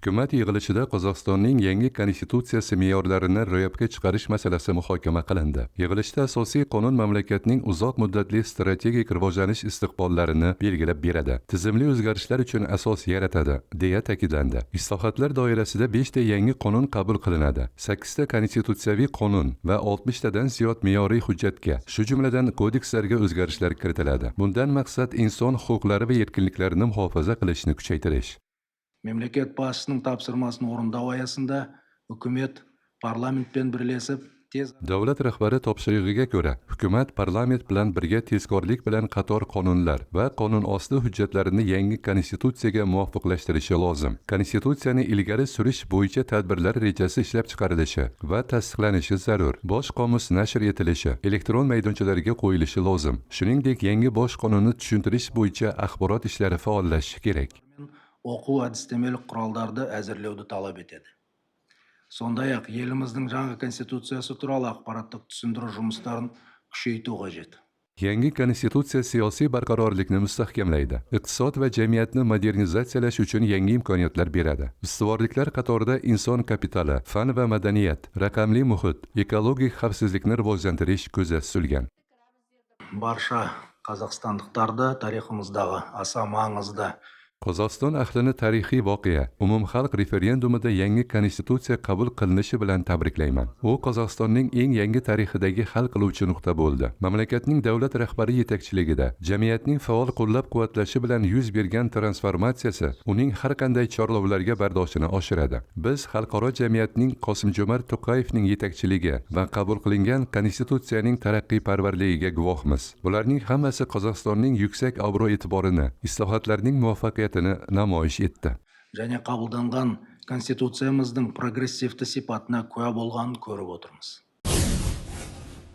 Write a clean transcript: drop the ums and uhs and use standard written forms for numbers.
Hukumat yig'ilishida Qozog'istonning yangi konstitutsiyasi me'yorlarini ro'yobga chiqarish masalasi muhokama qilindi. Yig'ilishda asosiy qonun mamlakatning uzoq muddatli strategik rivojlanish istiqbollarini belgilab beradi. Tizimli o'zgarishlar uchun asos yaratadi, deya ta'kidlandi. Islohotlar doirasida 5 ta yangi qonun qabul qilinadi. 8 ta konstitutsiyaviy qonun va 60 tadan ziyod me'yoriy hujjatga, shu jumladan kodekslarga o'zgarishlar kiritiladi. Bundan maqsad inson huquqlari va erkinliklarini muhofaza qilishni kuchaytirish. Мемлекет басшысының тапсырмасын орындау аясында үкімет парламентпен бірлесіп тез Davlat rahbari topshirig'iga ko'ra, hukumat parlament bilan birga tezkorlik bilan qator qonunlar va qonun osti hujjatlarini yangi konstitutsiyaga muvofiqlashtirishi lozim. Konstitutsiyani ilgari surish bo'yicha tadbirlar rejasi ishlab chiqarilishi va tasdiqlanishi zarur. Bosh qomus nashr etilishi, elektron maydonchalarga qo'yilishi lozim. Shuningdek, yangi bosh qonunni tushuntirish bo'yicha axborot ishlari faollashishi kerak. оқу әдістемелік құралдарды әзірлеуді талап етеді. Сондай-ақ еліміздің жаңа конституциясы туралы ақпараттық түсіндіру жұмыстарын күшейту қажет. Yangi konstitutsiya siyosiy barqarorlikni mustahkamlaydi. Iqtisod va jamiyatni modernizatsiyalash uchun yangi imkoniyatlar beradi. Ustuvorliklar qatorida inson kapitali, fan va madaniyat, raqamli muhit, ekologik xavfsizlikni rivojlantirish ko'zda tutilgan. Барша қазақстандықтарды тарихымыздағы аса маңызды Qozog'iston ahlini tarixiy voqea, umumxalq referendumida yangi konstitutsiya qabul qilinishi bilan tabriklayman. U Qozog'istonning eng yangi tarixidagi hal qiluvchi nuqta bo'ldi. Mamlakatning davlat rahbari yetakchiligida, jamiyatning faol qo'llab-quvvatlashi bilan yuz bergan transformatsiyasi uning har qanday chorlovlarga bardoshini oshiradi. Biz xalqaro jamiyatning Qosimjo'mart To'qayevning yetakchiligi va qabul qilingan konstitutsiyaning taraqqiyparvarligiga guvohmiz. Bularning hammasi Qozog'istonning yuksak obro'-e'tiborini, islohotlarning muvaffaqiyatini namoyish etdi. және қабылданған конституциямыздың прогрессивті сипатына куә болғанын көріп отырмыз.